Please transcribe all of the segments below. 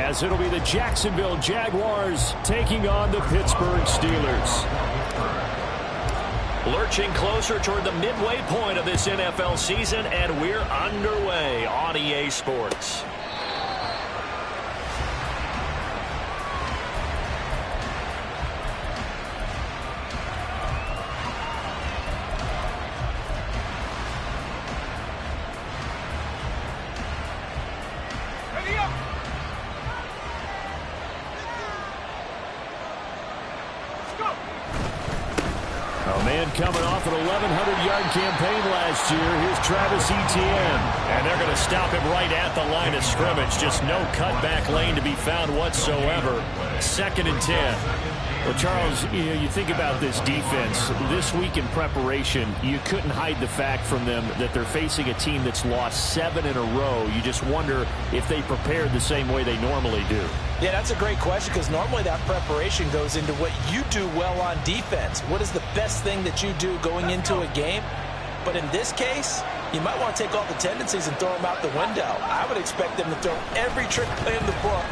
as it'll be the Jacksonville Jaguars taking on the Pittsburgh Steelers. Lurching closer toward the midway point of this NFL season, and we're underway on EA Sports. Coming off an 1,100-yard campaign last year, here's Travis Etienne. And they're going to stop him right at the line of scrimmage. Just no cutback lane to be found whatsoever. 2nd and 10. Well, Charles, you think about this defense. This week in preparation, you couldn't hide the fact from them that they're facing a team that's lost 7 in a row. You just wonder if they prepared the same way they normally do. Yeah, that's a great question, because normally that preparation goes into what you do well on defense. What is the best thing that you do going into a game? But in this case, you might want to take all the tendencies and throw them out the window. I would expect them to throw every trick play in the book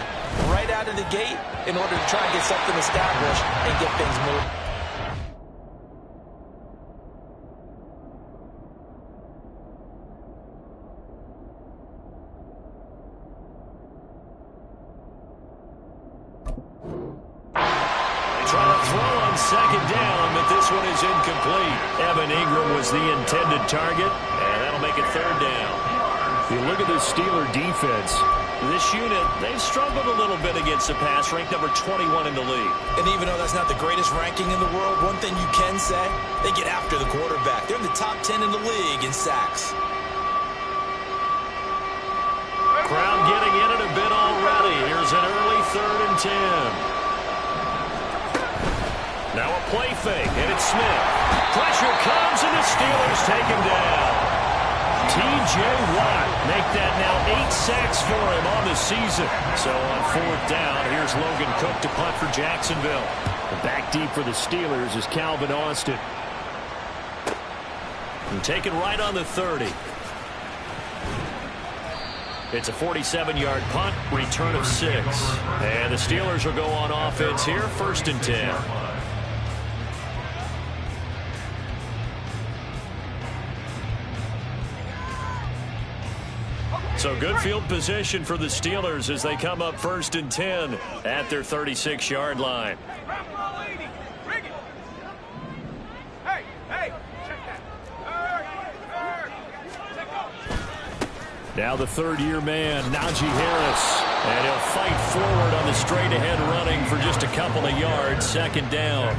right out of the gate in order to try and get something established and get things moving. Second down, but this one is incomplete. Evan Ingram was the intended target, and that'll make it 3rd down. You look at the Steeler defense. This unit, they've struggled a little bit against the pass, ranked number 21 in the league. And even though that's not the greatest ranking in the world, one thing you can say, they get after the quarterback. They're in the top 10 in the league in sacks. Crowd getting in it a bit already. Here's an early 3rd and 10. Now a play fake, and it's Smith. Pressure comes, and the Steelers take him down. T.J. Watt make that now 8 sacks for him on the season. So on 4th down, here's Logan Cook to punt for Jacksonville. The back deep for the Steelers is Calvin Austin. And taken right on the 30. It's a 47-yard punt, return of 6. And the Steelers will go on offense here, 1st and 10. So good field position for the Steelers as they come up 1st and 10 at their 36-yard line. Now the 3rd-year man, Najee Harris. And he'll fight forward on the straight-ahead running for just a couple of yards, 2nd down.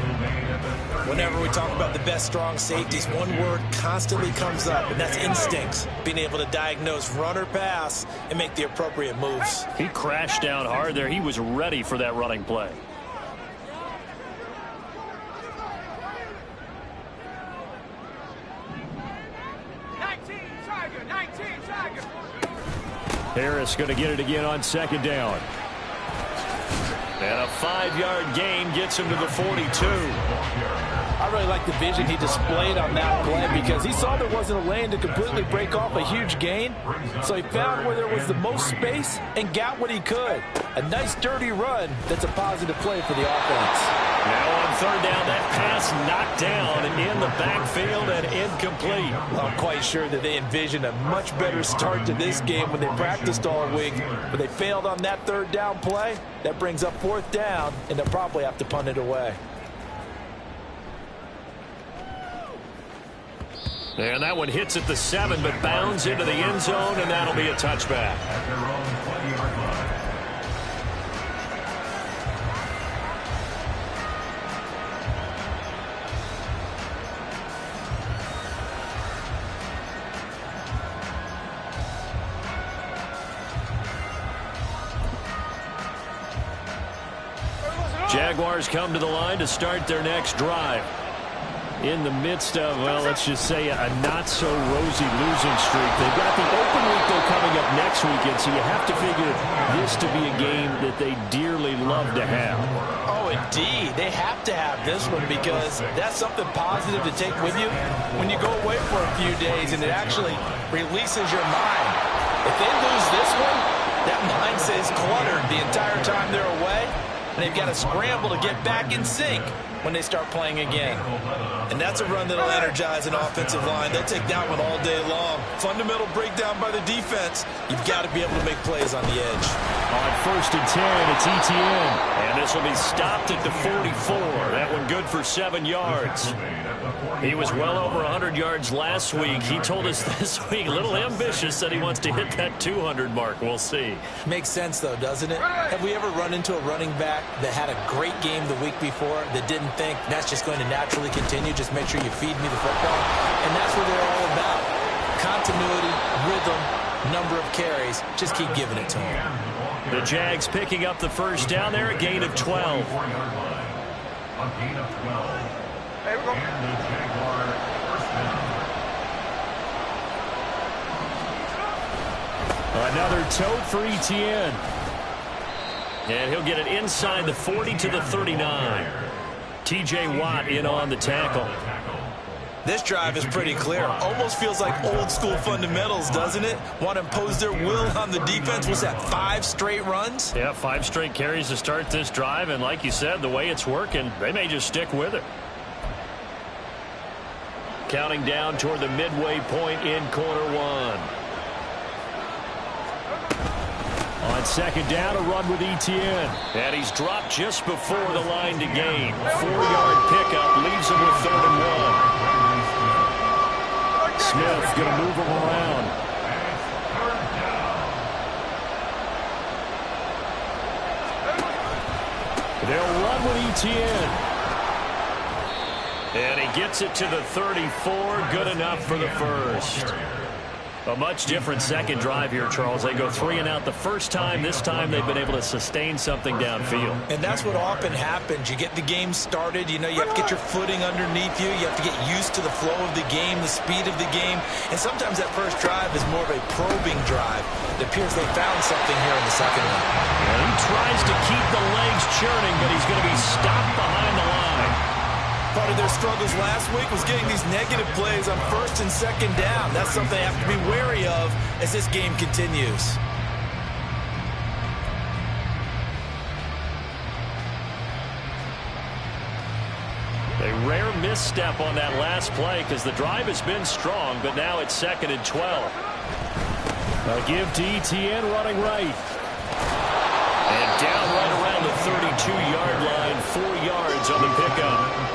Whenever we talk about the best strong safeties, one word constantly comes up, and that's instincts. Being able to diagnose run or pass and make the appropriate moves. He crashed down hard there. He was ready for that running play. Harris going to get it again on 2nd down. And a 5-yard gain gets him to the 42. I really like the vision he displayed on that play, because he saw there wasn't a lane to completely break off a huge gain. So he found where there was the most space and got what he could. A nice dirty run that's a positive play for the offense. Now on 3rd down, that pass knocked down in the backfield and incomplete. I'm quite sure that they envisioned a much better start to this game when they practiced all week. But they failed on that 3rd down play. That brings up 4th down, and they'll probably have to punt it away. And that one hits at the 7, but bounds into the end zone, and that'll be a touchback. Jaguars come to the line to start their next drive. In the midst of, well, let's just say a not-so-rosy losing streak. They've got the open week, though, coming up next weekend, so you have to figure this to be a game that they dearly love to have. Oh, indeed. They have to have this one, because that's something positive to take with you when you go away for a few days, and it actually releases your mind. If they lose this one, That mindset is cluttered the entire time they're away, and they've got to scramble to get back in sync when they start playing again. And that's a run that'll energize an offensive line. They'll take that one all day long. Fundamental breakdown by the defense. You've got to be able to make plays on the edge. On 1st and 10, it's ETN. And this will be stopped at the 44. That one good for 7 yards. He was well over 100 yards last week. He told us this week, a little ambitious, that he wants to hit that 200 mark. We'll see. Makes sense, though, doesn't it? Have we ever run into a running back that had a great game the week before that didn't think that's just going to naturally continue? Just make sure you feed me the football. And that's what they're all about. Continuity, rhythm, number of carries. Just keep giving it to them. The Jags picking up the first down there, a gain of 12. Another tote for ETN. And he'll get it inside the 40 to the 39. T.J. Watt in on the tackle. This drive is pretty clear. Almost feels like old school fundamentals, doesn't it? Want to impose their will on the defense. What's that, 5 straight runs? Yeah, 5 straight carries to start this drive. And like you said, the way it's working, they may just stick with it. Counting down toward the midway point in quarter 1. On 2nd down, a run with ETN. And he's dropped just before the line to gain. 4-yard pickup leaves him with 3rd and 1. Smith going to move him around. They'll run with ETN. And he gets it to the 34. Good enough for the first. A much different second drive here, Charles. They go 3 and out the first time. This time they've been able to sustain something downfield. And that's what often happens. You get the game started. You know, you have to get your footing underneath you. You have to get used to the flow of the game, the speed of the game. And sometimes that first drive is more of a probing drive. It appears they found something here in the second one. And he tries to keep the legs churning, but he's going to be stopped behind the line. Part of their struggles last week was getting these negative plays on 1st and 2nd down. That's something they have to be wary of as this game continues. A rare misstep on that last play because the drive has been strong, but now it's 2nd and 12. A give to ETN running right. And down right around the 32-yard line, 4 yards on the pickup.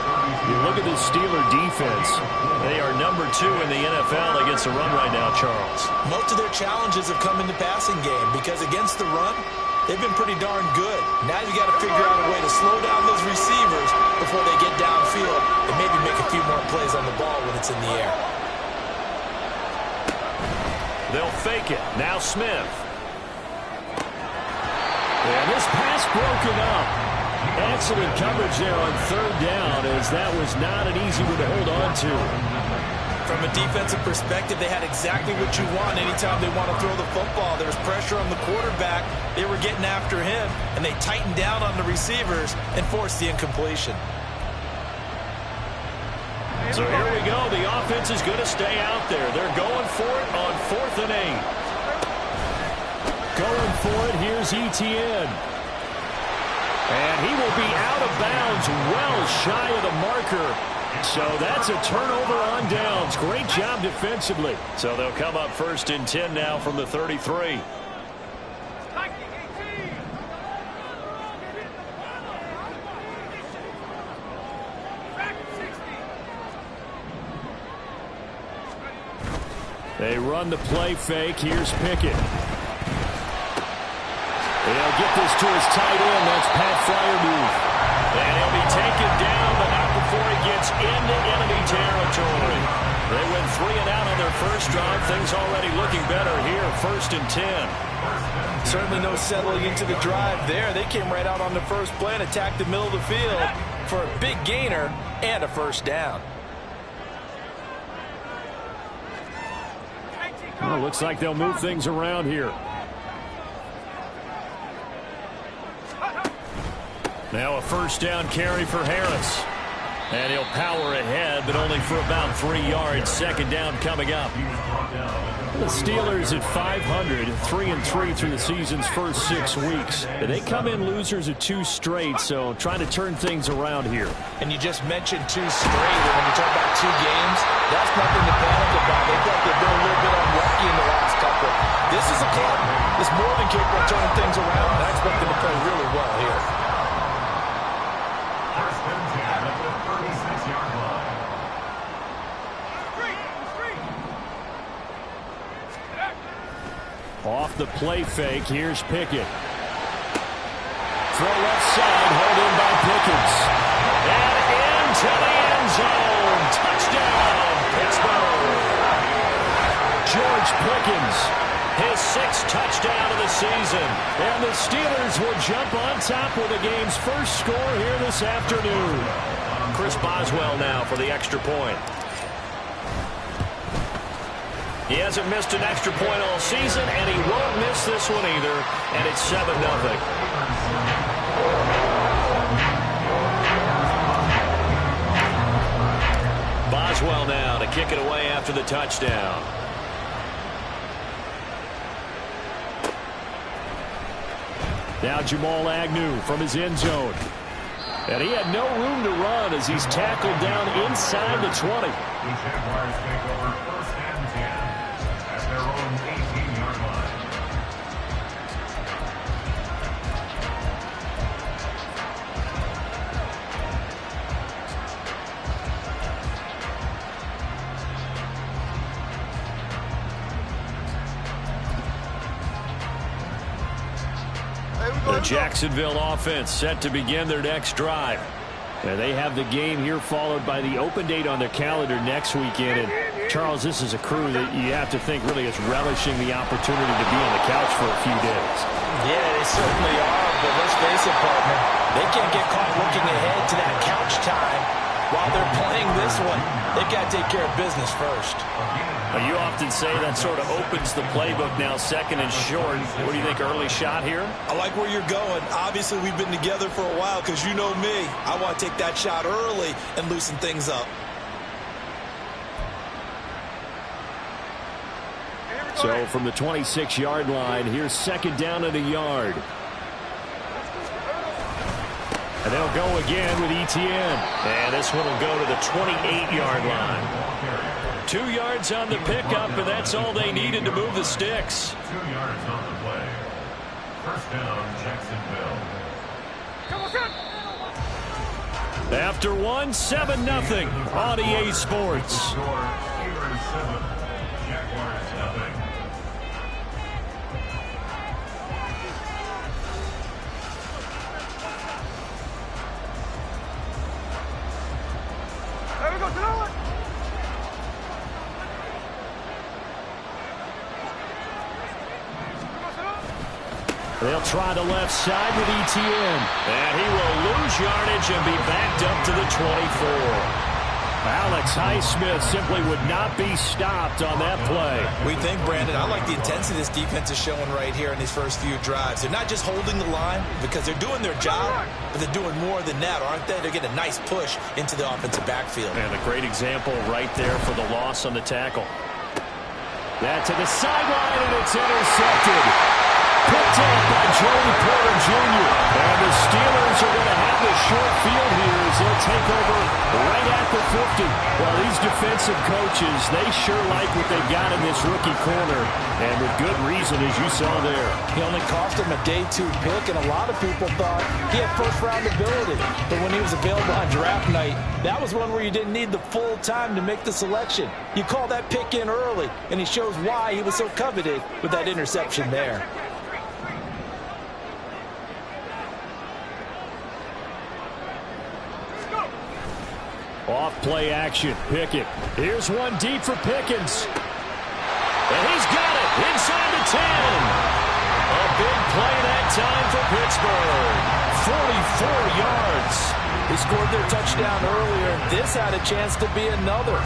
You look at the Steeler defense. They are number 2 in the NFL against the run right now, Charles. Most of their challenges have come in the passing game because against the run, they've been pretty darn good. Now you got to figure out a way to slow down those receivers before they get downfield and maybe make a few more plays on the ball when it's in the air. They'll fake it. Now Smith. And this pass broken up. Excellent coverage there on 3rd down, as that was not an easy one to hold on to. From a defensive perspective, they had exactly what you want anytime they want to throw the football. There was pressure on the quarterback. They were getting after him, and they tightened down on the receivers and forced the incompletion. So here we go. The offense is going to stay out there. They're going for it on 4th and 8. Going for it. Here's ETN. And he will be out of bounds well shy of the marker. So that's a turnover on downs. Great job defensively. So they'll come up 1st and 10 now from the 33. They run the play fake. Here's Pickett. They'll get this to his tight end. That's Pat Fryermuth. And he'll be taken down, but not before he gets into enemy territory. They went 3 and out on their first drive. Things already looking better here. 1st and 10. Certainly no settling into the drive there. They came right out on the first play and attacked the middle of the field for a big gainer and a 1st down. Well, looks like they'll move things around here. Now a 1st down carry for Harris. And he'll power ahead, but only for about 3 yards. Second down coming up. The Steelers at 500, 3-3 through the season's first 6 weeks. They come in losers of 2 straight, so trying to turn things around here. And you just mentioned 2 straight, and when you talk about 2 games, that's nothing to panic about. They feel like they've been a little bit unlucky in the last couple. This is a club that's more than capable of turning things around, and I expect them to play really well here. Off the play fake, here's Pickett. Throw left side, held in by Pickens. And into the end zone. Touchdown, Pittsburgh. George Pickens. His 6th touchdown of the season. And the Steelers will jump on top with the game's first score here this afternoon. Chris Boswell now for the extra point. He hasn't missed an extra point all season, and he won't miss this one either. And it's 7-0. Boswell now to kick it away after the touchdown. Now Jamal Agnew from his end zone. And he had no room to run as he's tackled down inside the 20. The Jacksonville offense set to begin their next drive. And they have the game here followed by the open date on their calendar next weekend. And Charles, this is a crew that you have to think really is relishing the opportunity to be on the couch for a few days. Yeah, they certainly are, but let's face it, partner. They can't get caught looking ahead to that couch time while they're playing this one. They've got to take care of business first. Well, you often say that sort of opens the playbook now, second and short. What do you think, early shot here? I like where you're going. Obviously, we've been together for a while because you know me. I want to take that shot early and loosen things up. So from the 26-yard line, here's second down and a yard. And they'll go again with ETN. And this one will go to the 28-yard line. 2 yards on the pickup, and that's all they needed to move the sticks. 2 yards on the play. First down, Jacksonville. After one, 7-0 on EA Sports. Steelers 7, Jaguars nothing. They'll try the left side with ETN. And he will lose yardage and be backed up to the 24. Alex Highsmith simply would not be stopped on that play. We think, Brandon, I like the intensity this defense is showing right here in these first few drives. They're not just holding the line because they're doing their job, but they're doing more than that, aren't they? They're getting a nice push into the offensive backfield. And a great example right there for the loss on the tackle. That to the sideline, and it's intercepted. Picked up by Joey Porter Jr. And the Steelers are going to have the short field here as they'll take over right at the 50. Well, these defensive coaches, they sure like what they've got in this rookie corner. And with good reason, as you saw there. He only cost him a day 2 pick, and a lot of people thought he had first-round ability. But when he was available on draft night, that was one where you didn't need the full time to make the selection. You call that pick in early, and he shows why he was so coveted with that interception there. Off play action, Pickett. Here's one deep for Pickens. And he's got it inside the 10. A big play that time for Pittsburgh. 44 yards. They scored their touchdown earlier. This had a chance to be another.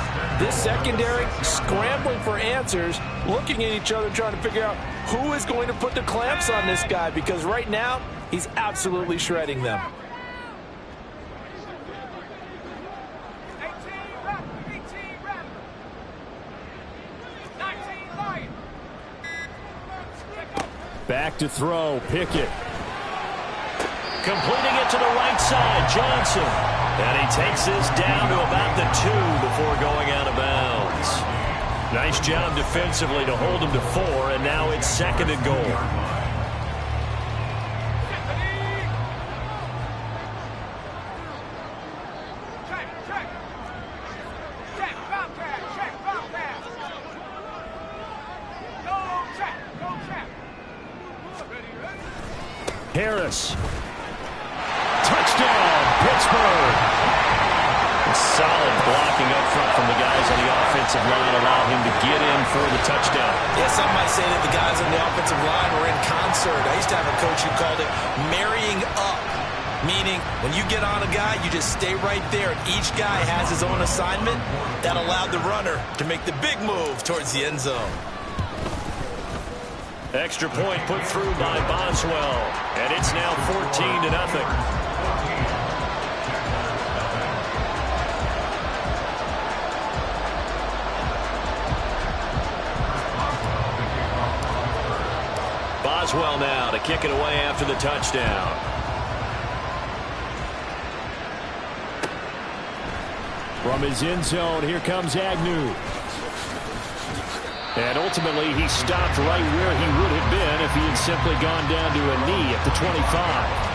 This secondary scrambling for answers, looking at each other, trying to figure out who is going to put the clamps on this guy, because right now he's absolutely shredding them. Back to throw. Pickett. Completing it to the right side, Johnson. And he takes this down to about the 2 before going out of bounds. Nice job defensively to hold him to 4, and now it's 2nd and goal. Harris. Touchdown, Pittsburgh. Solid blocking up front from the guys on the offensive line allowed him to get in for the touchdown. Yeah, some might say that the guys on the offensive line were in concert. I used to have a coach who called it marrying up, meaning when you get on a guy, you just stay right there, and each guy has his own assignment. That allowed the runner to make the big move towards the end zone. Extra point put through by Boswell, and it's now 14-0. Boswell now to kick it away after the touchdown. From his end zone, here comes Agnew. And ultimately, he stopped right where he would have been if he had simply gone down to a knee at the 25.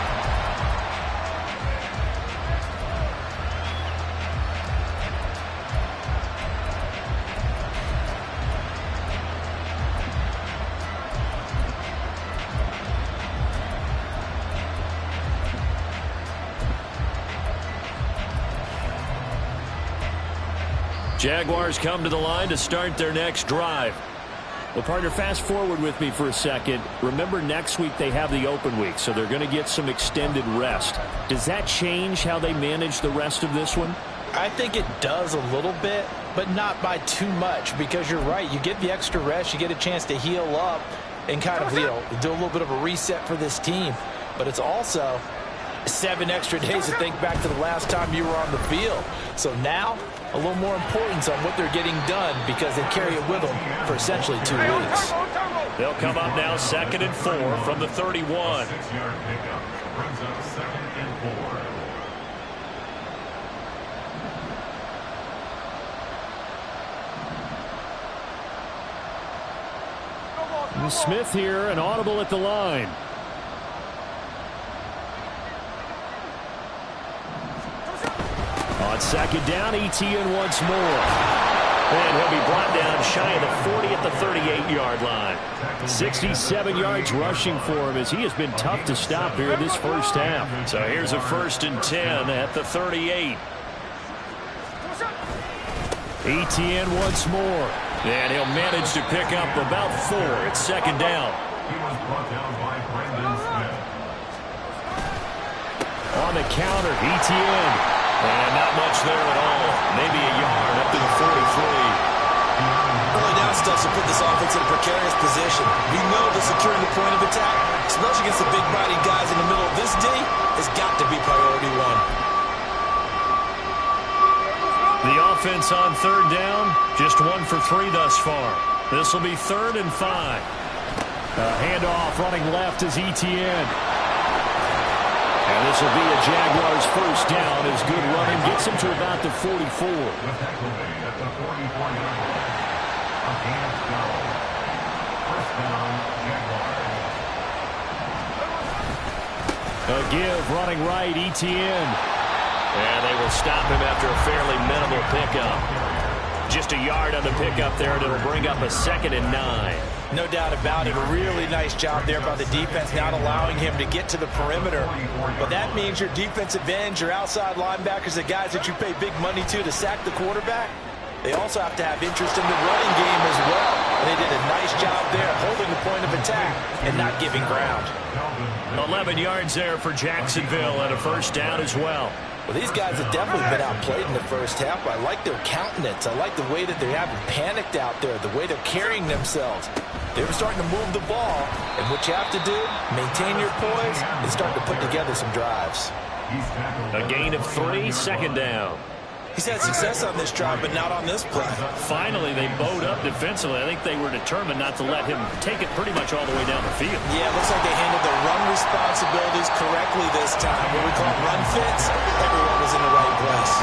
Jaguars come to the line to start their next drive. Well, partner, fast forward with me for a second. Remember, next week they have the open week, so they're going to get some extended rest. Does that change how they manage the rest of this one? I think it does a little bit, but not by too much, because you're right. You get the extra rest. You get a chance to heal up and kind of, do a little bit of a reset for this team. But it's also 7 extra days to think back to the last time you were on the field. So now, a little more importance on what they're getting done because they carry it with them for essentially 2 weeks. They'll come up now 2nd and 4 from the 31. 6-yard pickup brings up 2nd and 4. Smith here, an audible at the line. On 2nd down, Etienne once more. And he'll be brought down shy of the 40 at the 38-yard line. 67 yards rushing for him as he has been tough to stop here in this first half. So here's a 1st and 10 at the 38. Etienne once more. And he'll manage to pick up about 4. It's 2nd down. He was brought down by Brendan Smith. On the counter, Etienne. And not much there at all. Maybe a yard up to the 43. Early down stuff to put this offense in a precarious position. We know that securing the point of attack, especially against the big-bodied guys in the middle of this D, has got to be priority 1. The offense on 3rd down, just 1 for 3 thus far. This will be 3rd and 5. A handoff running left is Etienne. And this will be a Jaguars first down as good running gets him to about the 44. The tackle made at the 44-yard line. A hands down. 1st down, Jaguars. A give running right, Etienne. And they will stop him after a fairly minimal pickup. Just a yard on the pickup there, and it'll bring up a 2nd and 9. No doubt about it. A really nice job there by the defense, not allowing him to get to the perimeter. But that means your defensive ends, your outside linebackers, the guys that you pay big money to sack the quarterback, they also have to have interest in the running game as well. And they did a nice job there holding the point of attack and not giving ground. 11 yards there for Jacksonville and a 1st down as well. Well, these guys have definitely been outplayed in the first half. I like their countenance. I like the way that they haven't panicked out there, the way they're carrying themselves. They're starting to move the ball, and what you have to do, maintain your poise and start to put together some drives. A gain of 3, 2nd down. He's had success on this drive, but not on this play. Finally, they bowed up defensively. I think they were determined not to let him take it pretty much all the way down the field. Yeah, it looks like they handled their run responsibilities correctly this time. What we call run fits, everyone was in the right place.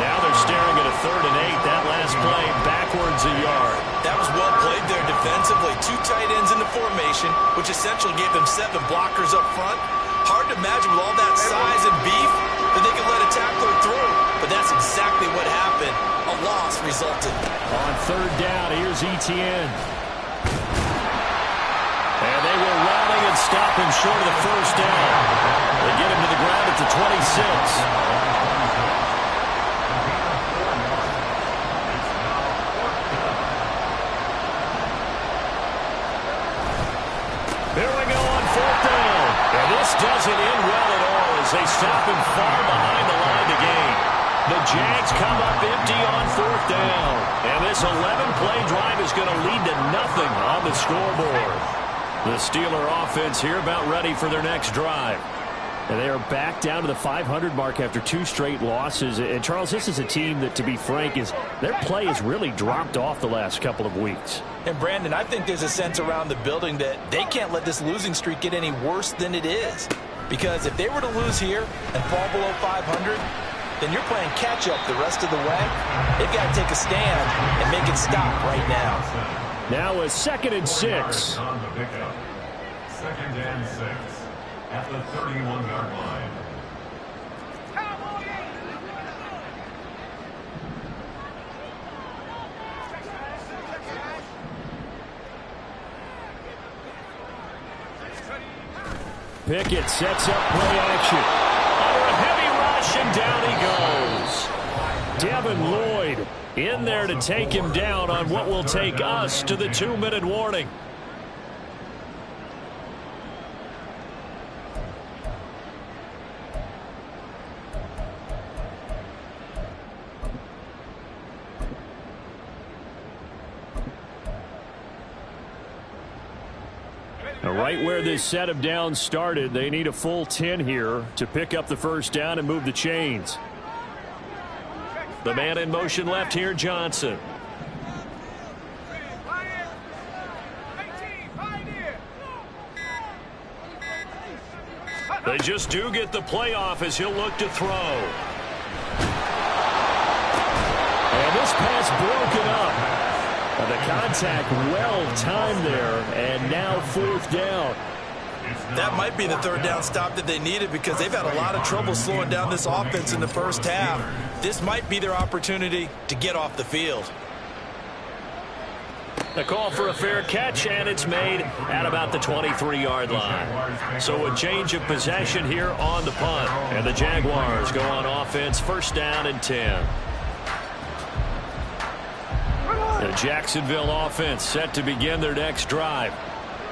Now they're staring at a 3rd and 8. That last play, backwards a yard. That was well played there defensively. 2 tight ends in the formation, which essentially gave them 7 blockers up front. Hard to imagine with all that size and beef that they could let a tackler through. But that's exactly what happened. A loss resulted. On 3rd down, here's Etienne. And they were running and stopping short of the 1st down. They get him to the ground at the 26. Here we go on 4th down. And this doesn't end well at all as they stop him far behind the line to gain. The Jags come up empty on 4th down. And this 11-play drive is going to lead to nothing on the scoreboard. The Steeler offense here about ready for their next drive. And they are back down to the 500 mark after 2 straight losses. And, Charles, this is a team that, to be frank, their play has really dropped off the last couple of weeks. And, Brandon, I think there's a sense around the building that they can't let this losing streak get any worse than it is. Because if they were to lose here and fall below 500, then you're playing catch-up the rest of the way. They've got to take a stand and make it stop right now. Now a 2nd and 6. On the pickup. 2nd and 6 at the 31-yard line. Pickett sets up play action. Under a heavy rush, and down he goes. Devin Lloyd in there to take him down on what will take us to the 2-minute warning. Now, right where this set of downs started, they need a full 10 here to pick up the 1st down and move the chains. The man in motion left here, Johnson. They just do get the playoff as he'll look to throw. And this pass broken up. The contact well timed there, and now 4th down. That might be the 3rd down stop that they needed because they've had a lot of trouble slowing down this offense in the 1st half. This might be their opportunity to get off the field. The call for a fair catch, and it's made at about the 23-yard line. So a change of possession here on the punt, and the Jaguars go on offense, 1st down and 10. The Jacksonville offense set to begin their next drive.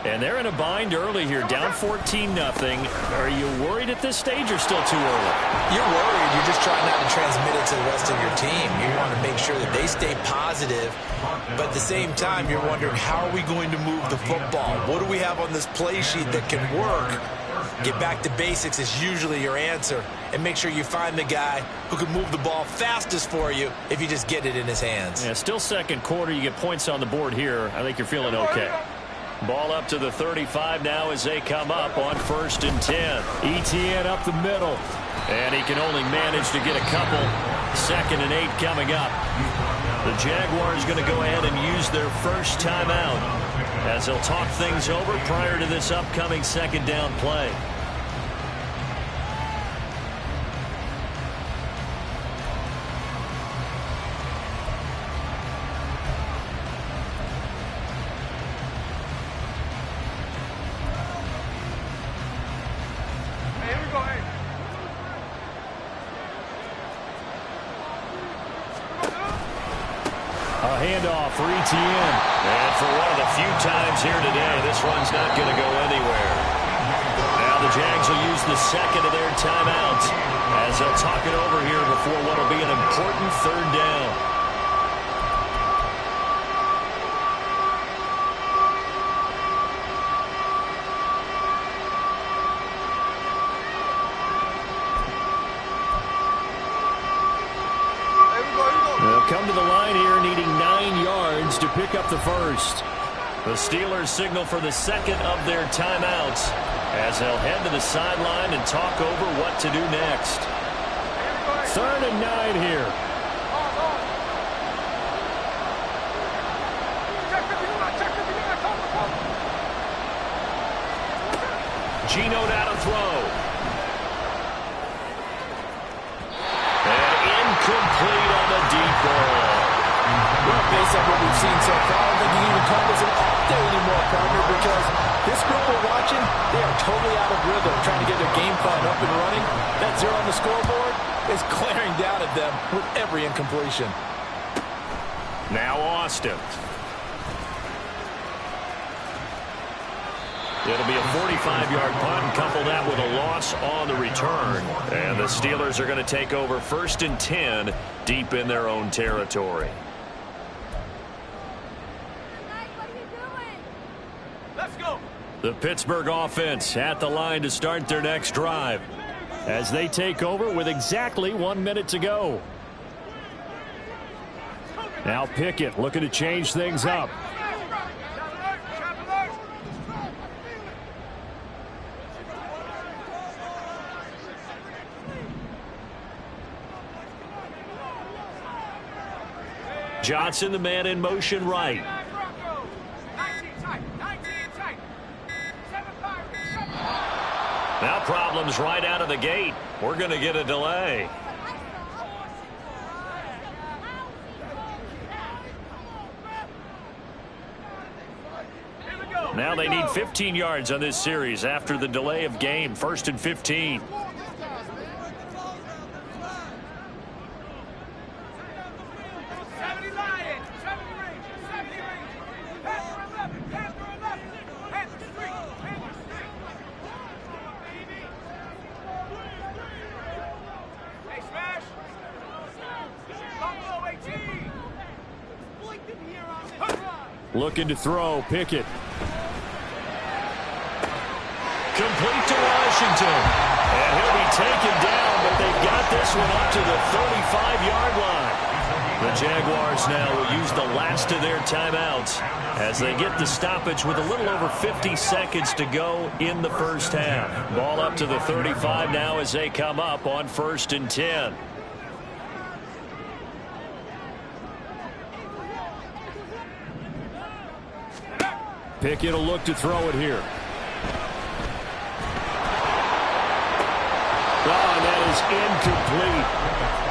And they're in a bind early here, down 14-0. Are you worried at this stage or still too early? You're worried. You're just trying not to transmit it to the rest of your team. You want to make sure that they stay positive. But at the same time, you're wondering, how are we going to move the football? What do we have on this play sheet that can work? Get back to basics is usually your answer. And make sure you find the guy who can move the ball fastest for you if you just get it in his hands. Yeah, still 2nd quarter. You get points on the board here. I think you're feeling okay. Ball up to the 35 now as they come up on 1st and 10. Etienne up the middle. And he can only manage to get a couple. 2nd and 8 coming up. The Jaguars going to go ahead and use their first timeout as they'll talk things over prior to this upcoming 2nd down play. Handoff for Etienne. And for one of the few times here today, this one's not going to go anywhere. Now the Jags will use the 2nd of their timeouts as they'll talk it over here before what will be an important 3rd down. yards to pick up the first. The Steelers signal for the second of their timeouts as they'll head to the sideline and talk over what to do next. 3rd and 9 here. Geno down to throw. And incomplete on the deep ball. Well, based on what we've seen so far, I don't think you can even call this an off day anymore, partner, because this group we're watching, they are totally out of rhythm, trying to get their game plan up and running. That 0 on the scoreboard is glaring down at them with every incompletion. Now Austin. It'll be a 45-yard punt and couple that with a loss on the return. And the Steelers are going to take over 1st and 10 deep in their own territory. Let's go. The Pittsburgh offense at the line to start their next drive as they take over with exactly 1 minute to go. Now Pickett looking to change things up. Johnson, the man in motion right. Now problems right out of the gate. We're going to get a delay. Now they need 15 yards on this series after the delay of game. 1st and 15. Looking to throw, Pickett. Complete to Washington. And he'll be taken down, but they've got this one up to the 35-yard line. The Jaguars now will use the last of their timeouts as they get the stoppage with a little over 50 seconds to go in the first half. Ball up to the 35 now as they come up on 1st and 10. Pickett will look to throw it here. Oh, and that is incomplete.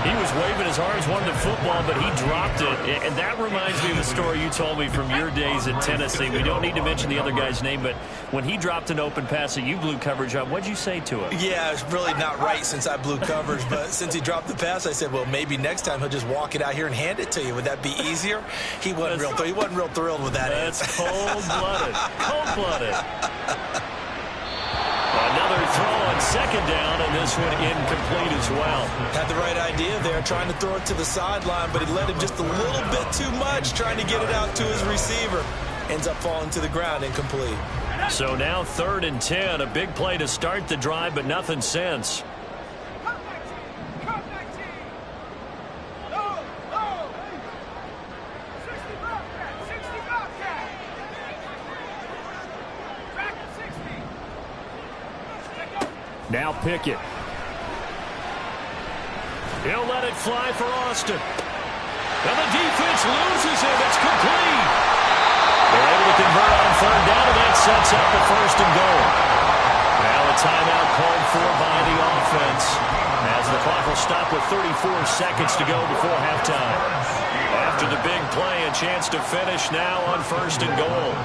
He was waving his arms, wanted the football, but he dropped it. And that reminds me of a story you told me from your days at Tennessee. We don't need to mention the other guy's name, but when he dropped an open pass that you blew coverage on, what'd you say to him? Yeah, it's really not right since I blew coverage, but since he dropped the pass, I said, well, maybe next time he'll just walk it out here and hand it to you. Would that be easier? He wasn't real thrilled with that. That's cold-blooded. Cold-blooded. Another throw on 2nd down, and this one incomplete as well. Had the right idea there, trying to throw it to the sideline, but he let him just a little bit too much, trying to get it out to his receiver. Ends up falling to the ground, incomplete. So now 3rd and 10, a big play to start the drive, but nothing since. Now Pickett. He'll let it fly for Austin. And the defense loses it. It's complete. They're able to convert on 3rd down, and that sets up the 1st and goal. Now a timeout called for by the offense as the clock will stop with 34 seconds to go before halftime. After the big play, a chance to finish now on 1st and goal.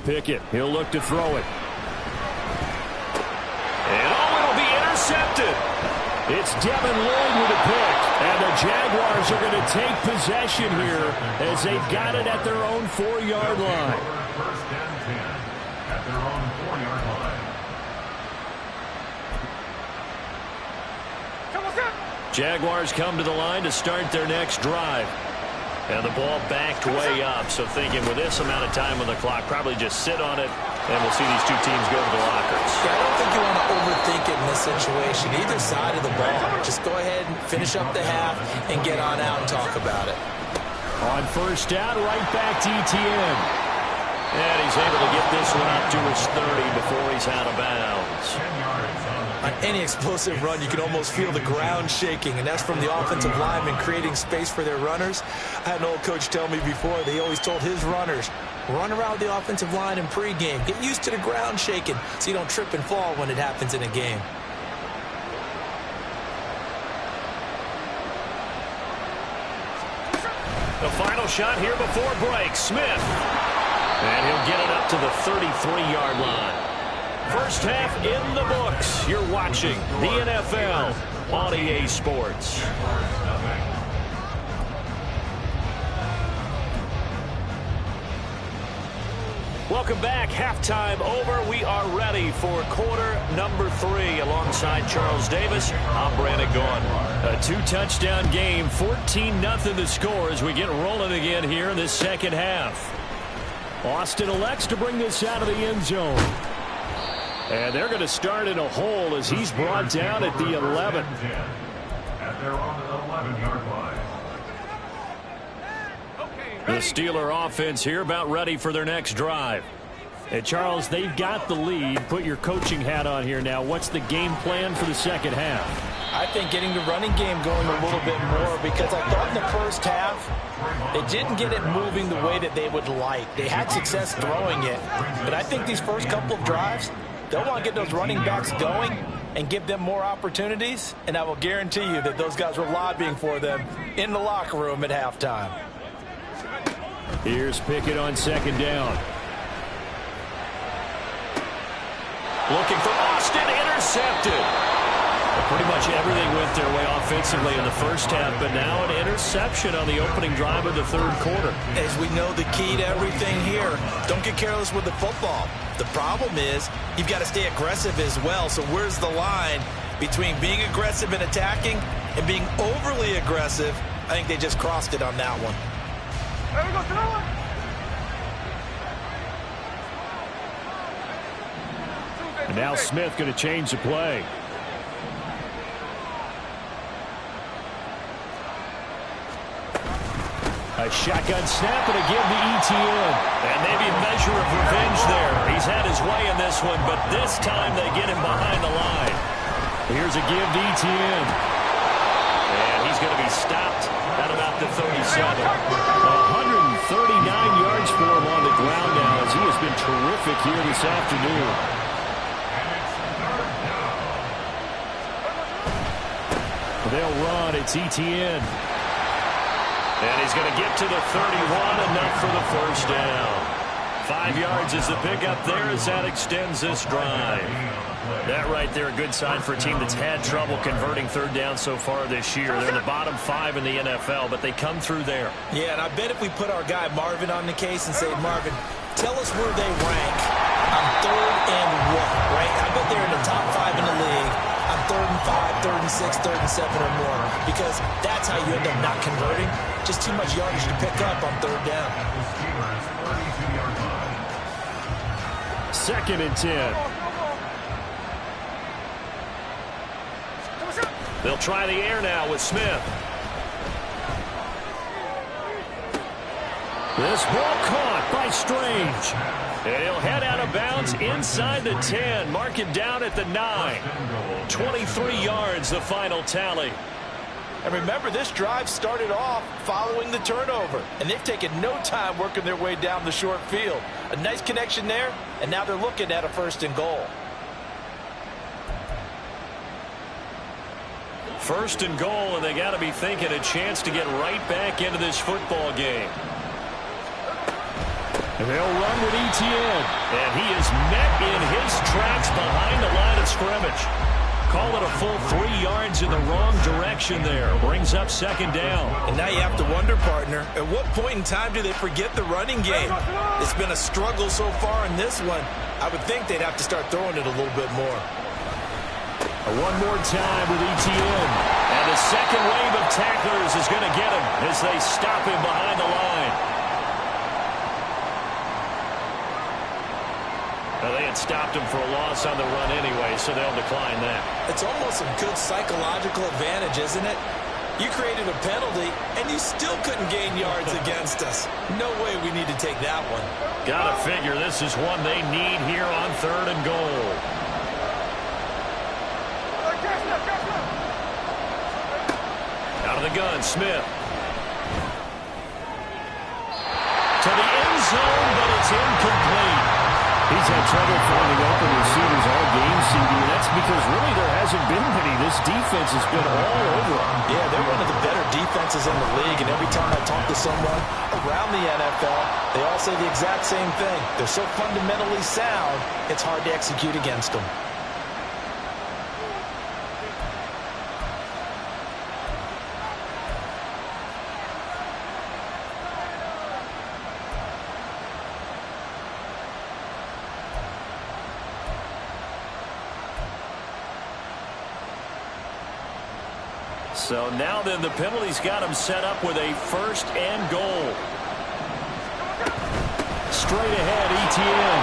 Pickett, he'll look to throw it. And it'll be intercepted. It's Devin Lloyd with a pick. And the Jaguars are going to take possession here as they've got it at their own 4-yard line. 1st and 10 at their own 4-yard line. Jaguars come to the line to start their next drive. And the ball backed way up, so thinking with this amount of time on the clock, probably just sit on it And we'll see these two teams go to the lockers. Yeah, I don't think you want to overthink it in this situation. Either side of the ball. Just go ahead and finish up the half and get on out and talk about it. On first down, right back to ETN. And he's able to get this one up to his 30 before he's out of bounds. On any explosive run, you can almost feel the ground shaking, and that's from the offensive linemen creating space for their runners. I had an old coach tell me before, they always told his runners, run around the offensive line in pregame. Get used to the ground shaking so you don't trip and fall when it happens in a game. The final shot here before break. Smith. And he'll get it up to the 33-yard line. First half in the books. You're watching the NFL on EA Sports. Welcome back. Halftime over. We are ready for quarter number 3. Alongside Charles Davis, I'm Brandon Gaughan. A 2-touchdown game, 14-0 the score as we get rolling again here in this second half. Austin elects to bring this out of the end zone. And they're going to start in a hole as he's brought down at the 11. At their own 11-yard line. The Steeler offense here about ready for their next drive. And Charles, they've got the lead. Put your coaching hat on here now. What's the game plan for the second half? I think getting the running game going a little bit more, because I thought in the first half they didn't get it moving the way that they would like. They had success throwing it. But I think these first couple of drives, they'll want to get those running backs going and give them more opportunities. And I will guarantee you that those guys were lobbying for them in the locker room at halftime. Here's Pickett on second down. Looking for Austin, intercepted. Pretty much everything went their way offensively in the first half, but now an interception on the opening drive of the third quarter. As we know, the key to everything here, don't get careless with the football. The problem is you've got to stay aggressive as well. So where's the line between being aggressive and attacking and being overly aggressive? I think they just crossed it on that one. There we go, throw it. And now Smith going to change the play. A shotgun snap and a give to ETN. And maybe a measure of revenge there. He's had his way in this one, but this time they get him behind the line. Here's a give to ETN. And he's going to be stopped at about the 37. 139 yards for him on the ground now as he has been terrific here this afternoon. They'll run. It's ETN. And he's going to get to the 31, enough for the first down. 5 yards is the pickup there as that extends this drive. That right there, a good sign for a team that's had trouble converting third down so far this year. They're in the bottom 5 in the NFL, but they come through there. Yeah, and I bet if we put our guy Marvin on the case and say, Marvin, tell us where they rank on 3rd and 1, right? I bet they're in the top 5 in the league on 3rd and 5, 3rd and 6, 3rd and 7 or more, because that's how you end up not converting. Just too much yardage to pick up on 3rd down. 2nd and 10. They'll try the air now with Smith. This ball caught by Strange. And he'll head out of bounds inside the 10. Mark it down at the 9. 23 yards, the final tally. And remember, this drive started off following the turnover. And they've taken no time working their way down the short field. A nice connection there, and now they're looking at a 1st and goal. 1st and goal, and they got to be thinking a chance to get right back into this football game. And they'll run with ETN. And he is met in his tracks behind the line of scrimmage. Call it a full 3 yards in the wrong direction there. Brings up 2nd down. And now you have to wonder, partner, at what point in time do they forget the running game? It's been a struggle so far in this one. I would think they'd have to start throwing it a little bit more. One more time with ETN. And the second wave of tacklers is going to get him as they stop him behind the line. Well, they had stopped him for a loss on the run anyway, so they'll decline that. It's almost a good psychological advantage, isn't it? You created a penalty, and you still couldn't gain yards against us. No way we need to take that one. Gotta figure this is one they need here on 3rd and goal. Out of the gun, Smith. To the end zone, but it's incomplete. He's had trouble finding open receivers all game, CD, and that's because really there hasn't been many. This defense has been all over them. Yeah, they're one of the better defenses in the league, and every time I talk to someone around the NFL, they all say the exact same thing. They're so fundamentally sound, it's hard to execute against them. So now then the penalty's got him set up with a 1st and goal. Straight ahead, ETN.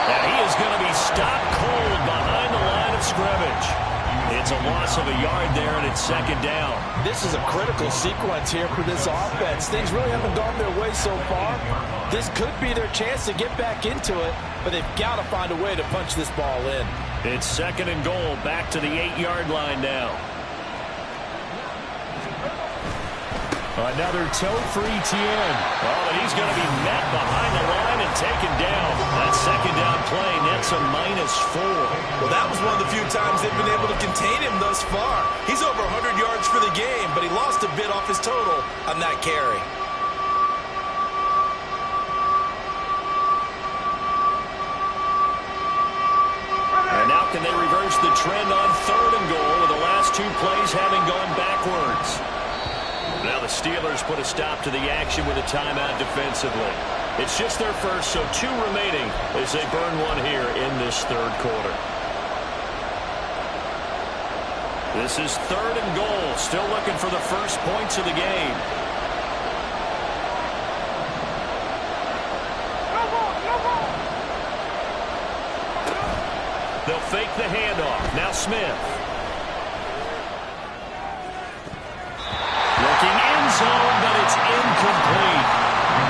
And he is going to be stopped cold behind the line of scrimmage. It's a loss of a yard there, and it's 2nd down. This is a critical sequence here for this offense. Things really haven't gone their way so far. This could be their chance to get back into it, but they've got to find a way to punch this ball in. It's 2nd and goal, back to the 8-yard line now. Another toe for ETN. Oh, and he's going to be met behind the line and taken down. That 2nd down play nets a -4. Well, that was one of the few times they've been able to contain him thus far. He's over 100 yards for the game, but he lost a bit off his total on that carry. And now can they reverse the trend on 3rd and goal with the last 2 plays having gone backwards? Now the Steelers put a stop to the action with a timeout defensively. It's just their first, so 2 remaining as they burn one here in this 3rd quarter. This is 3rd and goal. Still looking for the first points of the game. They'll fake the handoff. Now Smith. Looking end zone, but it's incomplete.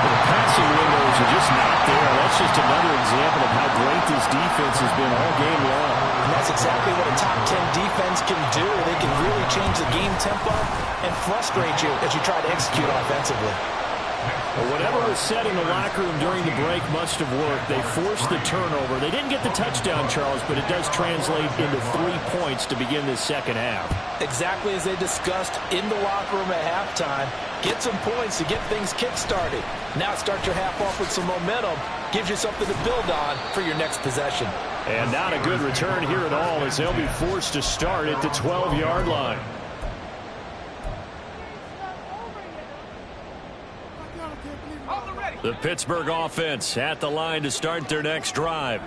The passing windows are just not there. That's just another example of how great this defense has been all game long. And that's exactly what a top 10 defense can do. They can really change the game tempo and frustrate you as you try to execute offensively. Well, whatever was said in the locker room during the break must have worked. They forced the turnover. They didn't get the touchdown, Charles, but it does translate into 3 points to begin this 2nd half. Exactly as they discussed in the locker room at halftime. Get some points to get things kick-started. Now start your half off with some momentum. Gives you something to build on for your next possession. And not a good return here at all as they'll be forced to start at the 12-yard line. The Pittsburgh offense at the line to start their next drive.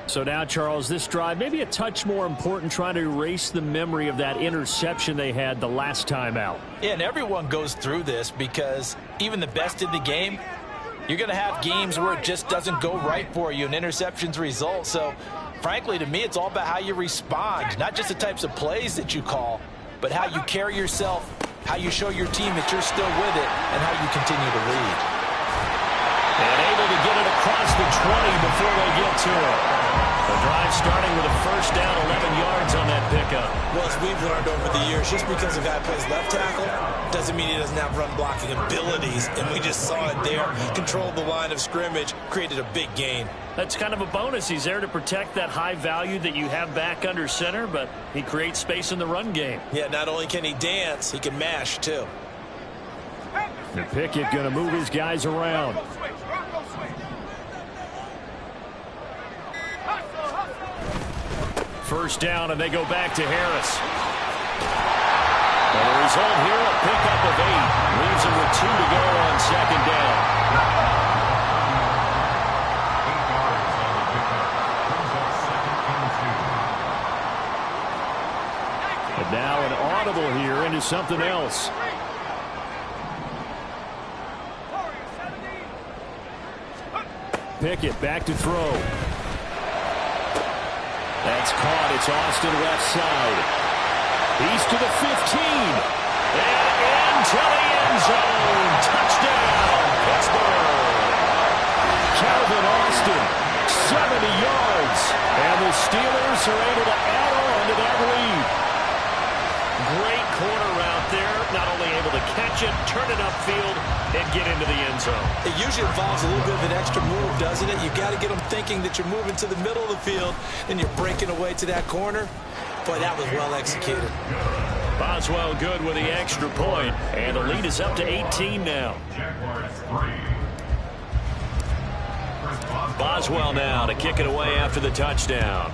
So now, Charles, this drive maybe a touch more important, trying to erase the memory of that interception they had the last time out. Yeah, and everyone goes through this because even the best in the game, you're going to have games where it just doesn't go right for you and interceptions result. So, frankly, to me, it's all about how you respond, not just the types of plays that you call, but how you carry yourself, how you show your team that you're still with it, and how you continue to lead. And able to get it across the 20 before they get to it. The drive starting with a 1st down, 11 yards on that pickup. Well, as we've learned over the years, just because a guy plays left tackle doesn't mean he doesn't have run blocking abilities. And we just saw it there. Controlled the line of scrimmage, created a big gain. That's kind of a bonus. He's there to protect that high value that you have back under center, but he creates space in the run game. Yeah, not only can he dance, he can mash too. And Pickett going to move his guys around. First down, and they go back to Harris. And the result here, a pickup of 8. Leaves him with 2 to go on 2nd down. And now an audible here into something else. Pickett back to throw. That's caught. It's Austin left side. He's to the 15. And into the end zone. Touchdown, Pittsburgh. Calvin Austin, 70 yards. And the Steelers are able to add on to that lead. Great corner route there. Not only able to catch it, turn it upfield, and get into the end zone. It usually involves a little bit of an extra move, doesn't it? You got to get them thinking that you're moving to the middle of the field and you're breaking away to that corner. Boy, that was well executed. Boswell good with the extra point, and the lead is up to 18 now. Boswell now to kick it away after the touchdown.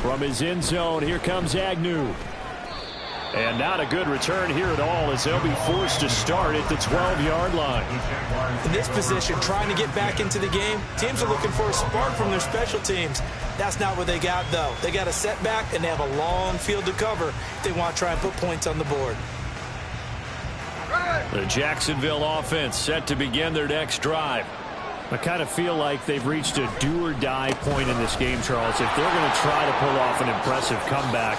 From his end zone, here comes Agnew. And not a good return here at all as they'll be forced to start at the 12-yard line. In this position, trying to get back into the game, teams are looking for a spark from their special teams. That's not what they got, though. They got a setback, and they have a long field to cover if they want to try and put points on the board. The Jacksonville offense set to begin their next drive. I kind of feel like they've reached a do-or-die point in this game, Charles. If they're going to try to pull off an impressive comeback,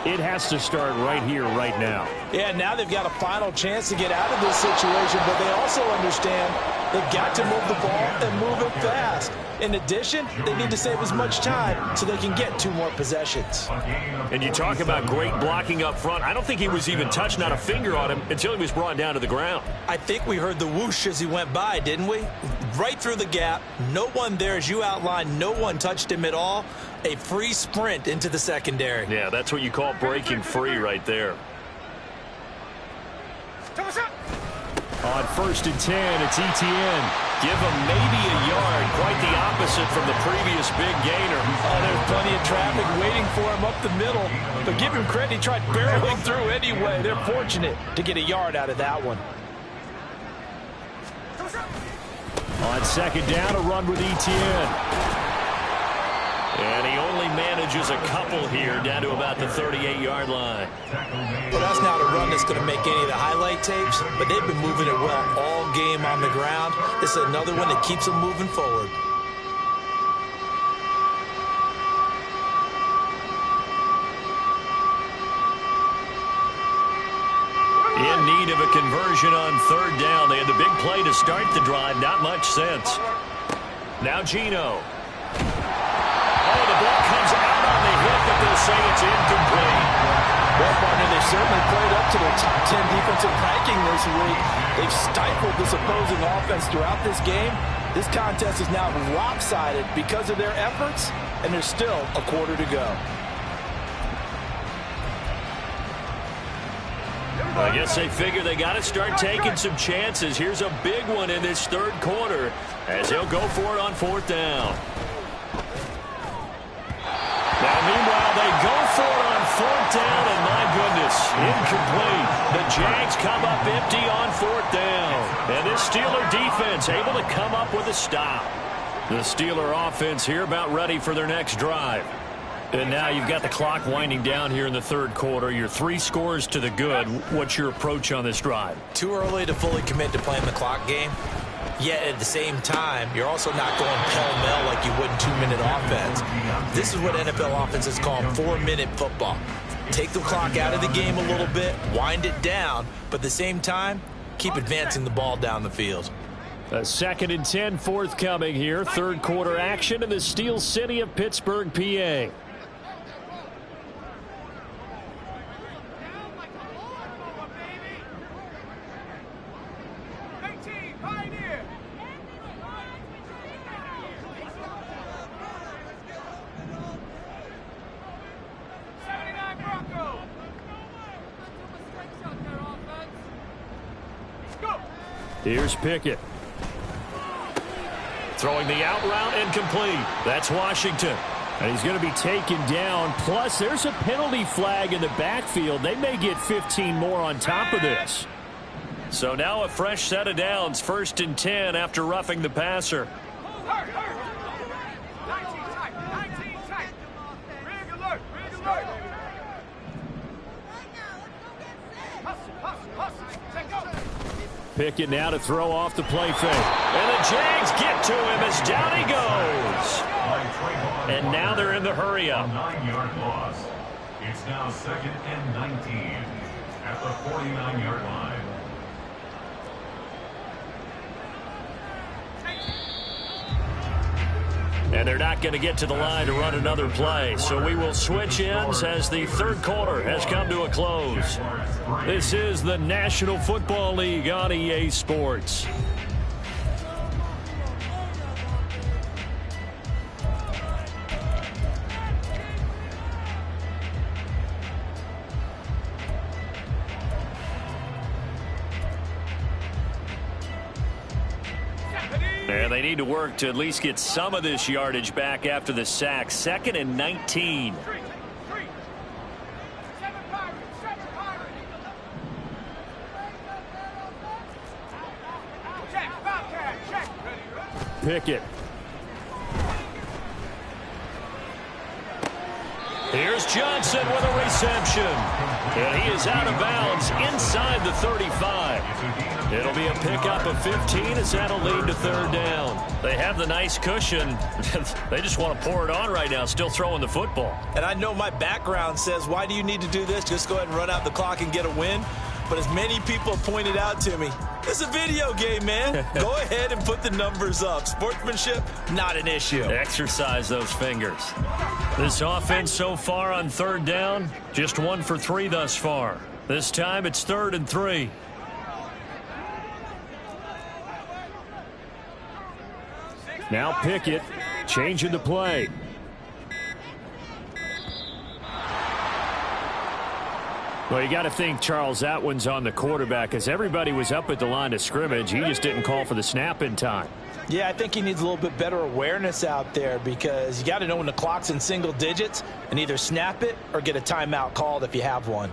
it has to start right here, right now. Yeah, now they've got a final chance to get out of this situation, but they also understand they've got to move the ball and move it fast. In addition, they need to save as much time so they can get 2 more possessions. And you talk about great blocking up front. I don't think he was even touched, not a finger on him, until he was brought down to the ground. I think we heard the whoosh as he went by, didn't we? Right through the gap. No one there, as you outlined. No one touched him at all. A free sprint into the secondary. Yeah, that's what you call breaking free right there. On 1st and 10, it's Etienne. Give him maybe a yard. Quite the opposite from the previous big gainer. Oh, there's plenty of traffic waiting for him up the middle. But give him credit, he tried barreling through anyway. They're fortunate to get a yard out of that one. On 2nd down, a run with Etienne. And he only manages a couple here, down to about the 38-yard line. Well, that's not a run that's going to make any of the highlight tapes, but they've been moving it well all game on the ground. This is another one that keeps them moving forward. In need of a conversion on 3rd down. They had the big play to start the drive. Not much sense. Now Geno. Oh, the ball comes out on the hit, but they'll say it's incomplete. Well, partner, they certainly played up to their top 10 defensive ranking this week. They've stifled this opposing offense throughout this game. This contest is now lopsided because of their efforts, and there's still a quarter to go. I guess they figure they got to start taking some chances. Here's a big one in this 3rd quarter as they'll go for it on 4th down. Now, meanwhile, they go for it on 4th down, and my goodness, incomplete. The Jags come up empty on 4th down. And this Steeler defense able to come up with a stop. The Steeler offense here about ready for their next drive. And now you've got the clock winding down here in the 3rd quarter. You're 3 scores to the good. What's your approach on this drive? Too early to fully commit to playing the clock game. Yet at the same time, you're also not going pell-mell like you would in 2-minute offense. This is what NFL offenses call 4-minute football. Take the clock out of the game a little bit, wind it down, but at the same time, keep advancing the ball down the field. A 2nd and 10 forthcoming here. 3rd quarter action in the Steel City of Pittsburgh, PA. Here's Pickett. Throwing the out route incomplete. That's Washington. And he's going to be taken down. Plus, there's a penalty flag in the backfield. They may get 15 more on top of this. So now a fresh set of downs. 1st and 10 after roughing the passer. Pickett now to throw off the play fake. And the Jags get to him as down he goes. And now they're in the hurry-up. 9-yard loss. It's now 2nd and 19 at the 49-yard line. And they're not going to get to the line to run another play. So we will switch ends as the third quarter has come to a close. This is the National Football League on EA Sports. And they need to work to at least get some of this yardage back after the sack. 2nd and 19. Pickett. Here's Johnson with a reception. And he is out of bounds inside the 35. It'll be a pickup of 15 as that'll lead to third down. They have the nice cushion. They just want to pour it on right now, still throwing the football. And I know my background says, why do you need to do this? Just go ahead and run out the clock and get a win. But as many people have pointed out to me, it's a video game, man. Go ahead and put the numbers up. Sportsmanship, not an issue. Exercise those fingers. This offense so far on third down, just 1 for 3 thus far. This time it's 3rd and 3. Now Pickett changing the play. Well, you got to think, Charles, that one's on the quarterback because everybody was up at the line of scrimmage. He just didn't call for the snap in time. Yeah, I think he needs a little bit better awareness out there because you got to know when the clock's in single digits and either snap it or get a timeout called if you have one.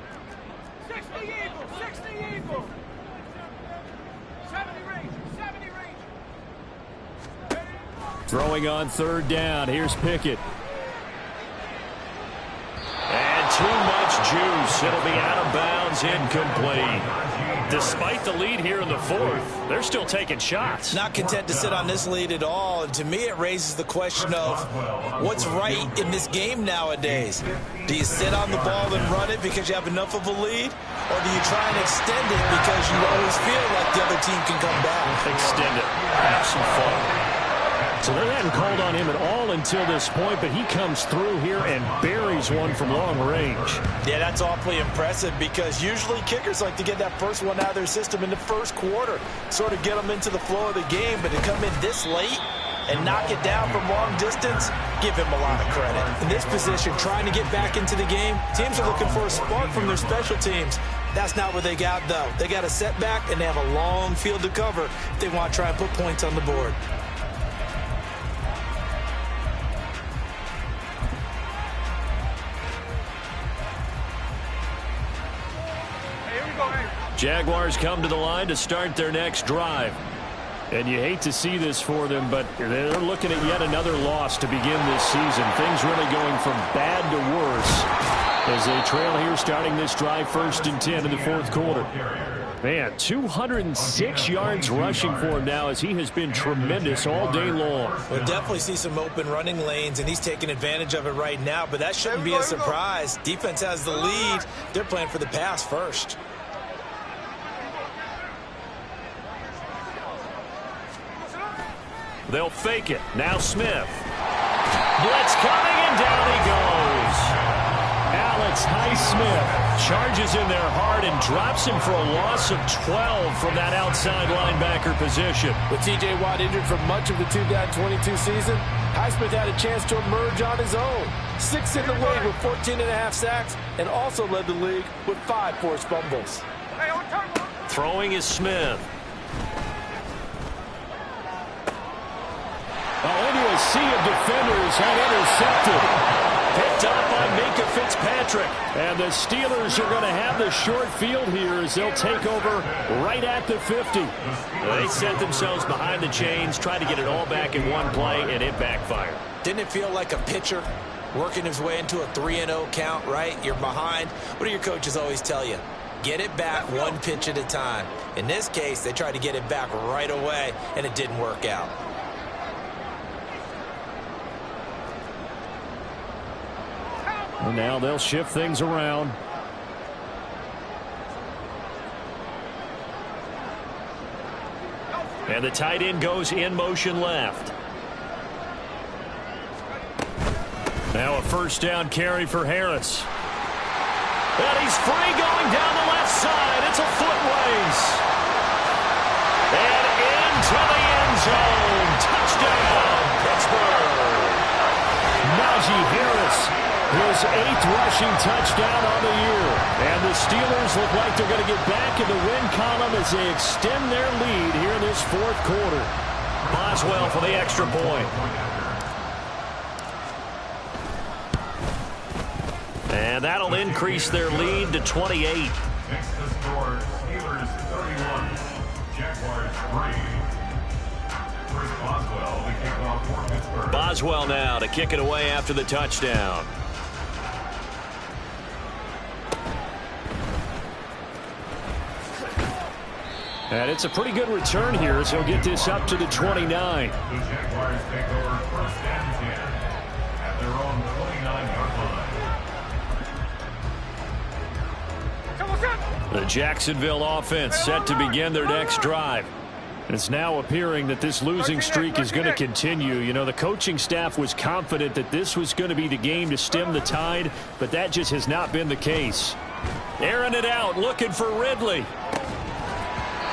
60 Eagles, 60 Eagles. 70 range, 70 range. Throwing on third down. Here's Pickett. And too much juice. It'll be out of bounds, incomplete. Despite the lead here in the 4th, they're still taking shots. Not content to sit on this lead at all. And to me, it raises the question of what's right in this game nowadays. Do you sit on the ball and run it because you have enough of a lead? Or do you try and extend it because you always feel like the other team can come back? Extend it. Have some fun. So they hadn't called on him at all until this point, but he comes through here and buries one from long range. Yeah, that's awfully impressive because usually kickers like to get that first one out of their system in the first quarter, sort of get them into the flow of the game, but to come in this late and knock it down from long distance, give him a lot of credit. In this position, trying to get back into the game, teams are looking for a spark from their special teams. That's not what they got, though. They got a setback, and they have a long field to cover if they want to try and put points on the board. Jaguars come to the line to start their next drive. And you hate to see this for them, but they're looking at yet another loss to begin this season. Things really going from bad to worse as they trail here starting this drive 1st and 10 in the 4th quarter. Man, 206 yards rushing for him now as he has been tremendous all day long. We'll definitely see some open running lanes, and he's taking advantage of it right now, but that shouldn't be a surprise. Defense has the lead. They're playing for the pass first. They'll fake it. Now Smith. Blitz coming, and down he goes. Alex Highsmith Charges in there hard and drops him for a loss of 12 from that outside linebacker position. With T.J. Watt injured for much of the 2022 season, Highsmith had a chance to emerge on his own. 6th in the league with 14.5 sacks and also led the league with 5 forced fumbles. Throwing is Smith. Into a sea of defenders and intercepted. Picked up by Minka Fitzpatrick. And the Steelers are going to have the short field here as they'll take over right at the 50. They set themselves behind the chains, tried to get it all back in one play, and it backfired. Didn't it feel like a pitcher working his way into a 3-0 count, right? You're behind. What do your coaches always tell you? get it back one pitch at a time. In this case, they tried to get it back right away, and it didn't work out. And now they'll shift things around. And the tight end goes in motion left. Now a first down carry for Harris. And he's free going down the left side. It's a foot race. And into the end zone. Touchdown, Pittsburgh. Najee Harris, his 8th rushing touchdown on the year. And the Steelers look like they're going to get back in the win column as they extend their lead here in this 4th quarter. Boswell for the extra point. And that'll increase their lead to 28. Next to score, Steelers 31, Jaguars 3. Chris Boswell, the kickoff for Pittsburgh. Boswell now to kick it away after the touchdown. And it's a pretty good return here as he'll get this up to the 29. The Jaguars take over first and 10 at their own 29-yard line. The Jacksonville offense set to begin their next drive. It's now appearing that this losing streak is going to continue. You know, the coaching staff was confident that this was going to be the game to stem the tide, but that just has not been the case. Airing it out, looking for Ridley.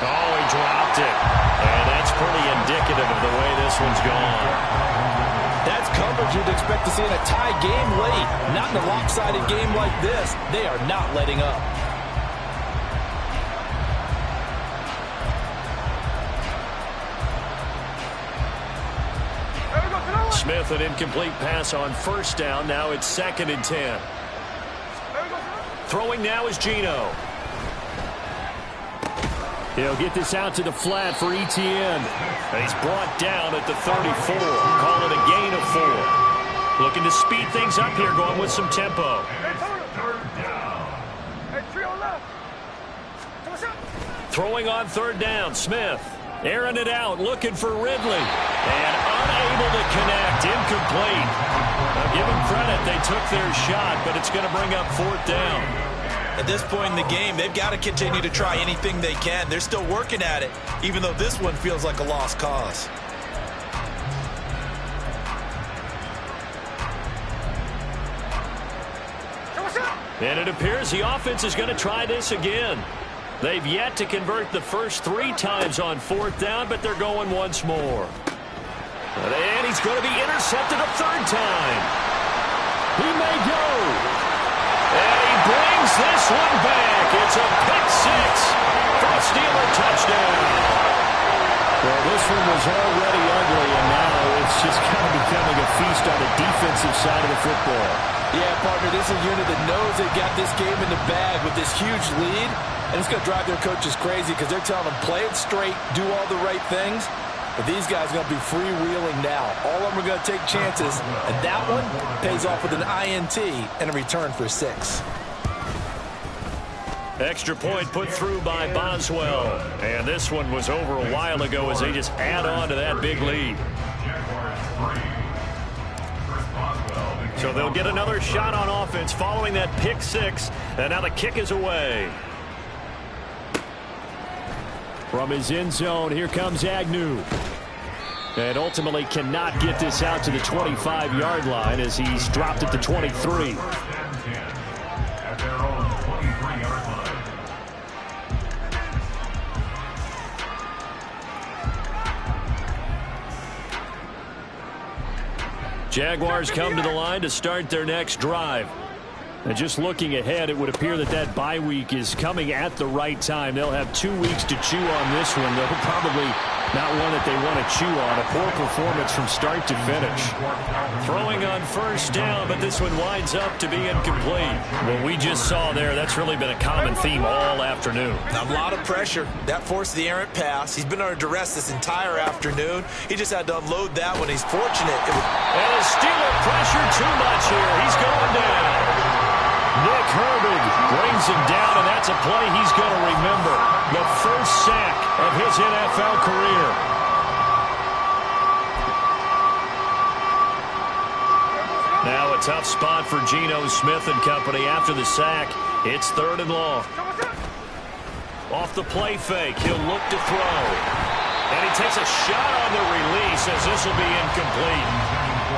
Oh, he dropped it. And that's pretty indicative of the way this one's gone. That's coverage you'd expect to see in a tie game late. Not in a lopsided game like this. They are not letting up. Smith, an incomplete pass on first down. Now it's 2nd and 10. Throwing now is Geno. He'll get this out to the flat for Etienne. He's brought down at the 34. Call it a gain of 4. Looking to speed things up here, going with some tempo. Throwing on 3rd down, Smith. Airing it out, looking for Ridley. And unable to connect, incomplete. Now give them credit, they took their shot, but it's going to bring up 4th down. At this point in the game, they've got to continue to try anything they can. They're still working at it, even though this one feels like a lost cause. And it appears the offense is going to try this again. They've yet to convert the first 3 times on 4th down, but they're going once more. And he's going to be intercepted a 3rd time. He may go. And he brings this one back. It's a pick 6 for a Steeler touchdown. Well, this one was already ugly, and now it's just kind of becoming a feast on the defensive side of the football. Yeah, partner, this is a unit that knows they got this game in the bag with this huge lead, and it's going to drive their coaches crazy because they're telling them play it straight, do all the right things. But these guys are going to be freewheeling now. All of them are going to take chances, and that one pays off with an INT and a return for 6. Extra point put through by Boswell. And this one was over a while ago as they just add on to that big lead. So they'll get another shot on offense following that pick 6. And now the kick is away. From his end zone, here comes Agnew. And ultimately cannot get this out to the 25-yard line as he's dropped at the 23. At their own 23-yard line. Jaguars come to the line to start their next drive. And just looking ahead, it would appear that that bye week is coming at the right time. They'll have 2 weeks to chew on this one. They'll probably not one that they want to chew on. A poor performance from start to finish. Throwing on first down, but this one winds up to be incomplete. What we just saw there, that's really been a common theme all afternoon. A lot of pressure. That forced the errant pass. He's been under duress this entire afternoon. He just had to unload that one. He's fortunate. And the Steeler pressure too much here. He's going down. Nick Herbig brings him down, and that's a play he's going to remember. The first sack of his NFL career. Now a tough spot for Geno Smith and company after the sack. It's 3rd and long. Off the play fake, he'll look to throw. And he takes a shot on the release as this will be incomplete.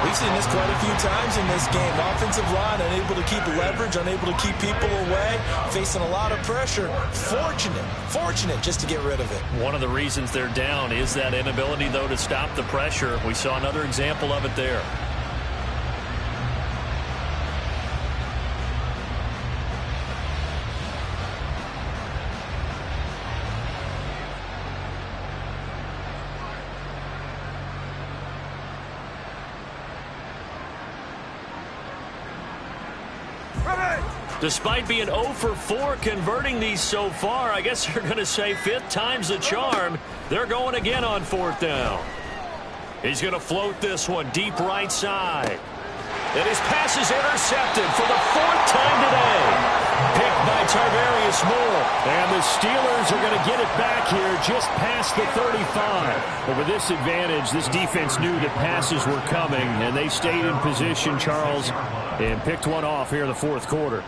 We've seen this quite a few times in this game. Offensive line unable to keep leverage, unable to keep people away, facing a lot of pressure. Fortunate just to get rid of it. One of the reasons they're down is that inability, though, to stop the pressure. We saw another example of it there. Despite being 0 for 4 converting these so far, I guess you're going to say 5th time's the charm. They're going again on 4th down. He's going to float this one deep right side. And his pass is intercepted for the 4th time today. Picked by Tarvarius Moore. And the Steelers are going to get it back here just past the 35. But with this advantage, this defense knew that passes were coming, and they stayed in position, Charles, and picked one off here in the 4th quarter.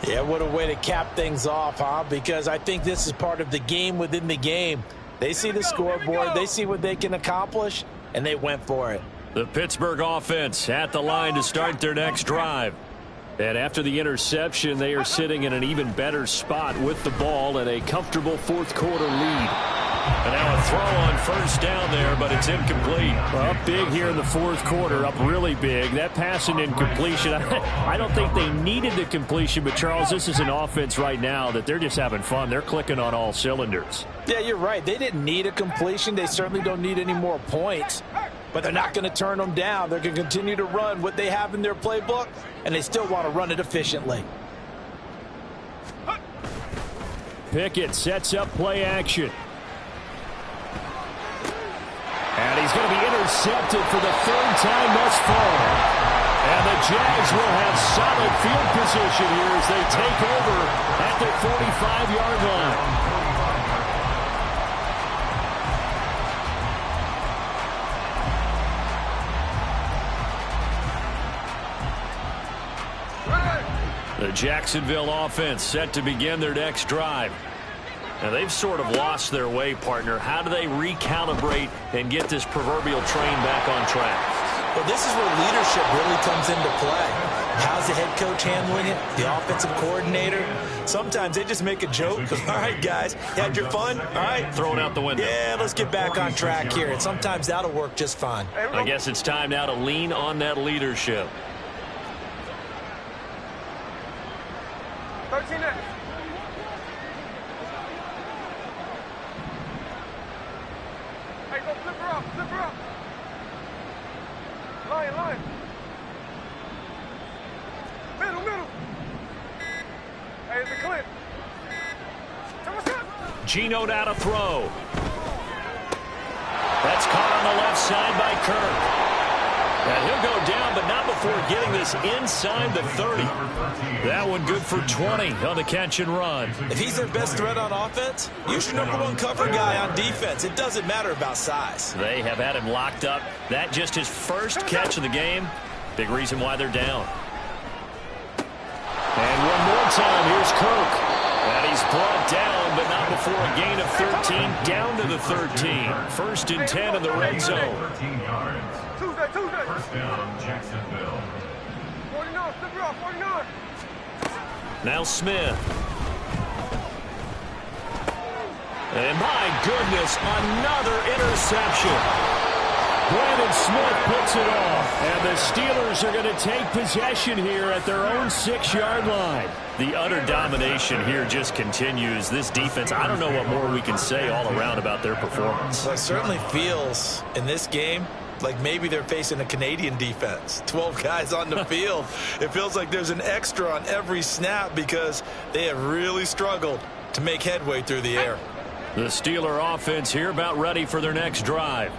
Yeah, what a way to cap things off, huh? Because I think this is part of the game within the game. They see the scoreboard, they see what they can accomplish, and they went for it. The Pittsburgh offense at the line to start their next drive. And after the interception, they are sitting in an even better spot with the ball and a comfortable 4th quarter lead. And now a throw on 1st down there, but it's incomplete. Well, up big here in the 4th quarter, up really big. That pass and incompletion, I don't think they needed the completion, but Charles, this is an offense right now that they're just having fun. They're clicking on all cylinders. Yeah, you're right. They didn't need a completion. They certainly don't need any more points. But they're not going to turn them down. They're going to continue to run what they have in their playbook, and they still want to run it efficiently. Pickett sets up play action. And he's going to be intercepted for the 3rd time thus far. And the Jags will have solid field position here as they take over at the 45-yard line. The Jacksonville offense set to begin their next drive. Now, they've sort of lost their way, partner. How do they recalibrate and get this proverbial train back on track? Well, this is where leadership really comes into play. How's the head coach handling it? The offensive coordinator? Sometimes they just make a joke. All right, guys, you had your fun? All right. Throw it out the window. Yeah, let's get back on track here. And sometimes that'll work just fine. I guess it's time now to lean on that leadership. 13 next. Hey, go flip her up, flip her up. Line. Middle. Hey, it's a clip. Tell us up. Geno now to throw. That's caught on the left side by Kirk. And he'll go down, but not before getting this inside the 30. That one good for 20 on the catch and run. If he's their best threat on offense, use your #1 cover guy on defense. It doesn't matter about size. They have had him locked up. That just his first catch of the game. Big reason why they're down. And one more time, here's Kirk. And he's brought down, but not before a gain of 13, down to the 13. 1st and 10 in the red zone. 13 yards. Tuesday. 1st down, Jacksonville. 49, flip her up, 49. Now Smith. And my goodness, another interception. Brandon Smith puts it off. And the Steelers are going to take possession here at their own 6-yard line. The utter domination here just continues. This defense, I don't know what more we can say all around about their performance. Well, it certainly feels in this game like maybe they're facing a Canadian defense. 12 guys on the field. It feels like there's an extra on every snap because they have really struggled to make headway through the air. The Steeler offense here about ready for their next drive.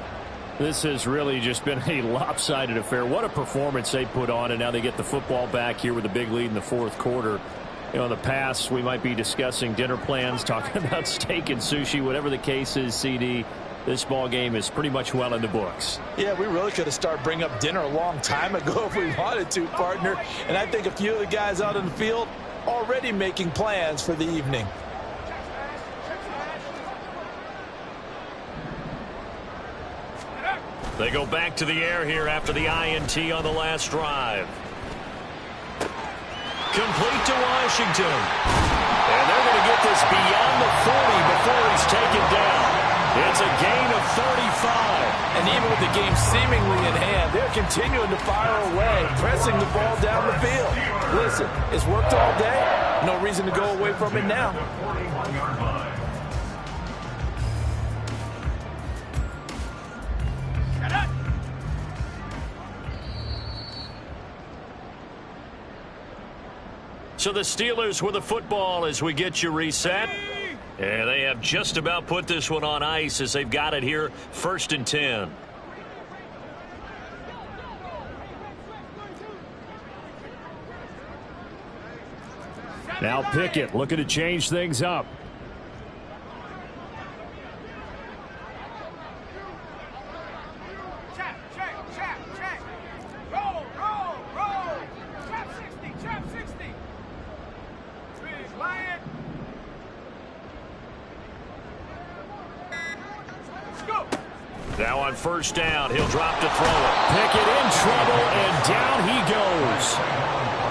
This has really just been a lopsided affair. What a performance they put on, and now they get the football back here with a big lead in the fourth quarter. You know, in the past, we might be discussing dinner plans, talking about steak and sushi, whatever the case is, CD. This ball game is pretty much well in the books. Yeah, we really could have started bringing up dinner a long time ago if we wanted to, partner. And I think a few of the guys out in the field already making plans for the evening. They go back to the air here after the INT on the last drive. Complete to Washington. And they're going to get this beyond the 40 before he's taken down. It's a gain of 35. And even with the game seemingly in hand, they're continuing to fire away, pressing the ball down the field. Listen, it's worked all day. No reason to go away from it now. So the Steelers with the football as we get you reset. And they have just about put this one on ice as they've got it here, 1st and 10. Now Pickett looking to change things up. Now on 1st down, he'll drop to throw it. Pickett in trouble, and down he goes.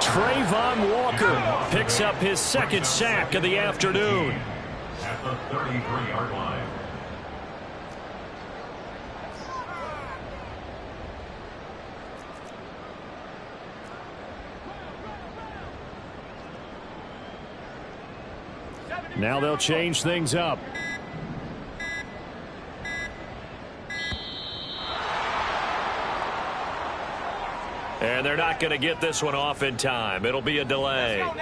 Trayvon Walker picks up his 2nd sack of the afternoon. At the 33-yard line. Now they'll change things up. And they're not going to get this one off in time. It'll be a delay. On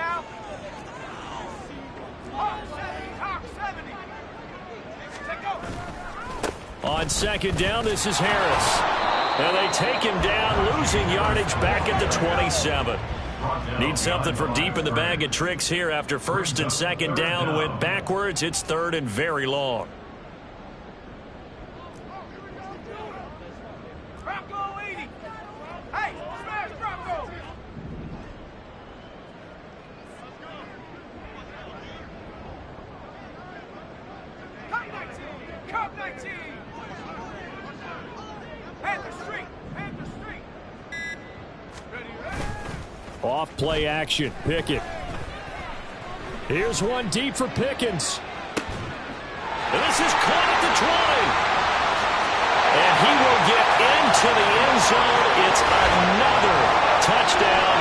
2nd down, this is Harris. And they take him down, losing yardage back at the 27. Need something from deep in the bag of tricks here after 1st and 2nd down went backwards. It's 3rd and very long. Off play action. Pickett. Here's one deep for Pickens. And this is caught at the 20. And he will get into the end zone. It's another touchdown.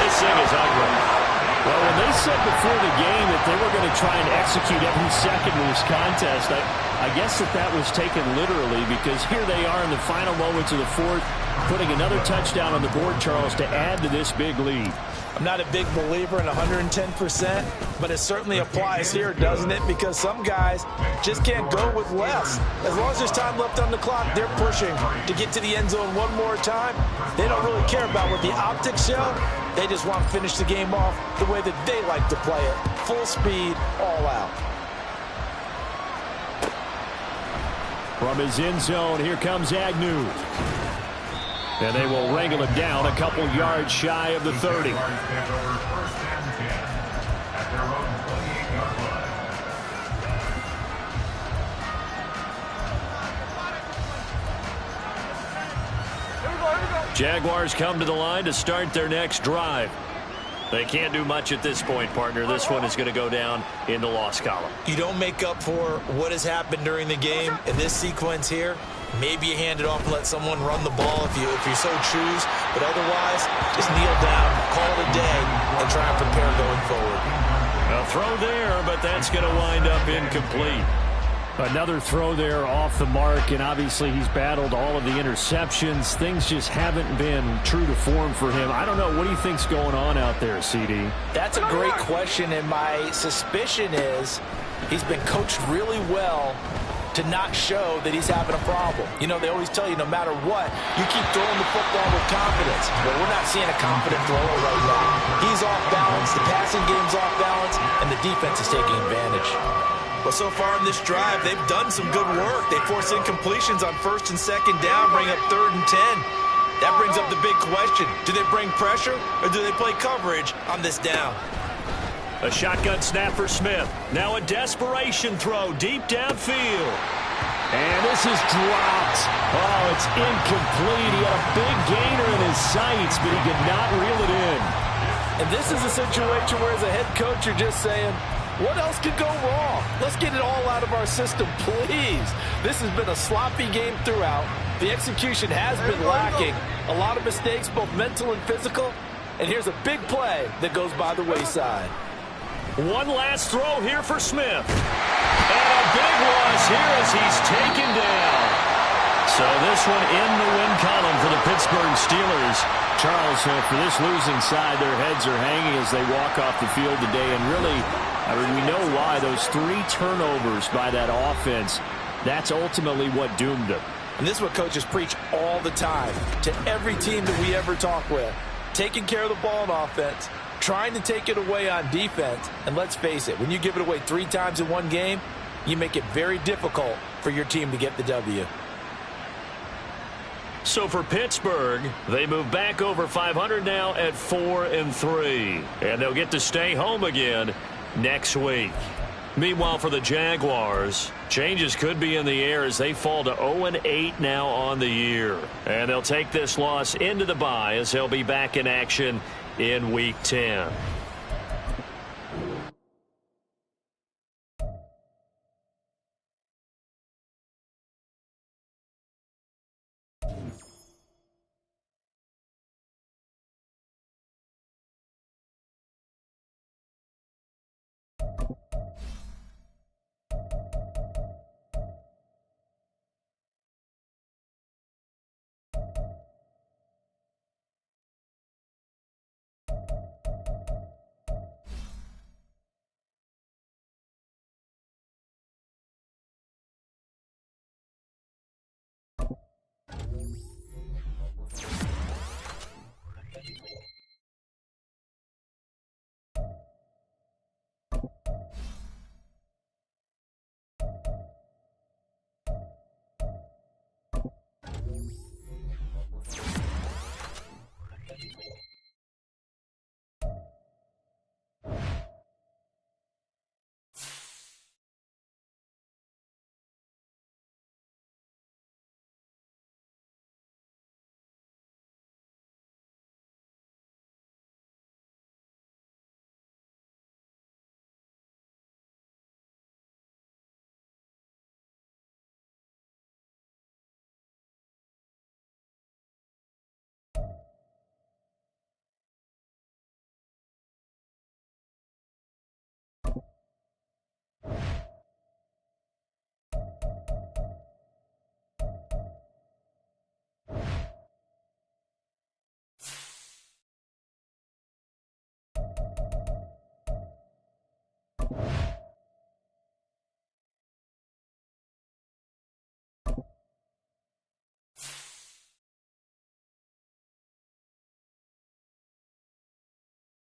This thing is ugly. Well, when they said before the game that they were going to try and execute every second of this contest, I guess that was taken literally, because here they are in the final moments of the fourth, putting another touchdown on the board, Charles, to add to this big lead. I'm not a big believer in 110%, but it certainly applies here, doesn't it? Because some guys just can't go with less. As long as there's time left on the clock, they're pushing to get to the end zone one more time. They don't really care about what the optics show. They just want to finish the game off the way that they like to play it. Full speed, all out. From his end zone, here comes Agnew. And they will wrangle him down a couple yards shy of the 30. Jaguars come to the line to start their next drive. They can't do much at this point, partner. This one is going to go down in the loss column. You don't make up for what has happened during the game in this sequence here. Maybe you hand it off and let someone run the ball if you so choose. But otherwise, just kneel down, call it a day, and try and prepare going forward. A throw there, but that's going to wind up incomplete. Another throw there off the mark, and obviously he's battled all of the interceptions. Things just haven't been true to form for him. I don't know. What do you think's going on out there, CD? That's a great question, and my suspicion is he's been coached really well to not show that he's having a problem. You know, they always tell you no matter what, you keep throwing the football with confidence. But we're not seeing a confident thrower right now. He's off balance, the passing game's off balance, and the defense is taking advantage. Well, so far in this drive, they've done some good work. They force incompletions on 1st and 2nd down, bring up 3rd and 10. That brings up the big question. Do they bring pressure or do they play coverage on this down? A shotgun snap for Smith. Now a desperation throw deep downfield. And this is dropped. Oh, it's incomplete. He had a big gainer in his sights, but he could not reel it in. And this is a situation where as a head coach, you're just saying, what else could go wrong? Let's get it all out of our system, please. This has been a sloppy game throughout. The execution has been lacking. A lot of mistakes, both mental and physical. And here's a big play that goes by the wayside. One last throw here for Smith. And a big loss here as he's taken down. So this one in the win column for the Pittsburgh Steelers. Charles, for this losing side, their heads are hanging as they walk off the field today. And really, I mean, we know why. Those 3 turnovers by that offense, that's ultimately what doomed them. And this is what coaches preach all the time to every team that we ever talk with. Taking care of the ball on offense, trying to take it away on defense. And let's face it, when you give it away 3 times in one game, you make it very difficult for your team to get the W. So for Pittsburgh, they move back over 500 now at 4-3. And they'll get to stay home again next week. Meanwhile, for the Jaguars, changes could be in the air as they fall to 0-8 now on the year. And they'll take this loss into the bye as they'll be back in action in Week 10.